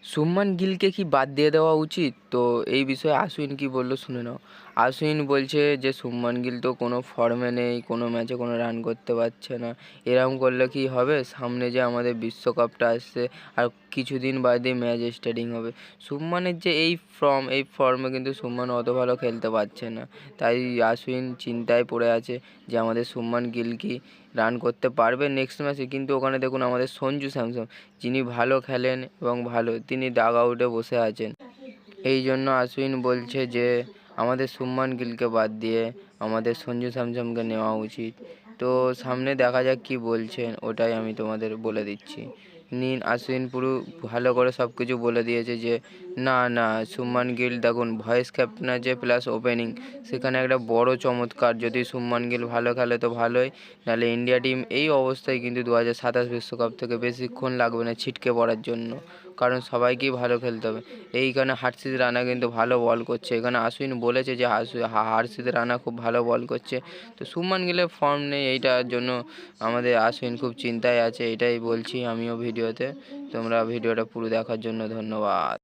শুভমান গিলকে কি বাদ দিয়ে দেওয়া উচিত? তো এই বিষয়ে আশ্বিন কি বললো শুনে নাও। আশ্বিন বলছে যে শুভমান গিল তো কোনো ফর্মে নেই, কোনো ম্যাচে কোনো রান করতে পারছে না। এরকম করলে কি হবে? সামনে যে আমাদের বিশ্বকাপটা আসছে আর কিছুদিন বাদেই ম্যাচ স্টার্টিং হবে। শুভমানের যে এই ফর্মে কিন্তু শুভমান অত ভালো খেলতে পারছে না। তাই আশ্বিন চিন্তায় পড়ে আছে যে আমাদের শুভমান গিল কি রান করতে পারবে নেক্সট ম্যাচে। কিন্তু ওখানে দেখুন আমাদের সঞ্জু স্যামসন, যিনি ভালো খেলেন এবং তিনি ডাগ আউটে বসে আছেন। এই জন্য আশ্বিন বলছে যে আমাদের শুভমান গিলকে বাদ দিয়ে আমাদের সঞ্জু স্যামসনকে নেওয়া উচিত। তো সামনে দেখা যাক কী বলছেন, ওটাই আমি তোমাদের বলে দিচ্ছি। আশ্বিন পুরো ভালো করে সব কিছু বলে দিয়েছে যে না শুভমান গিল দেখুন ভয়েস ক্যাপ্টেন আছে প্লাস ওপেনিং, সেখানে একটা বড় চমৎকার। যদি শুভমান গিল ভালো খেলে তো ভালোই, নাহলে ইন্ডিয়া টিম এই অবস্থায় কিন্তু 2027 বিশ্বকাপ থেকে বেশিক্ষণ লাগবে না ছিটকে পড়ার জন্য, কারণ সবাইকেই ভালো খেলতে হবে। এইখানে হার্ষিত রানা কিন্তু ভালো বল করছে, এখানে আশ্বিন বলেছে যে হার্ষিত রানা খুব ভালো বল করছে। তো শুভমান গিলের ফর্ম নেই, এইটার জন্য আমাদের আশ্বিন খুব চিন্তায় আছে, এটাই বলছি আমিও ভিডিওতে। তোমরা ভিডিওটা পুরো দেখার জন্য ধন্যবাদ।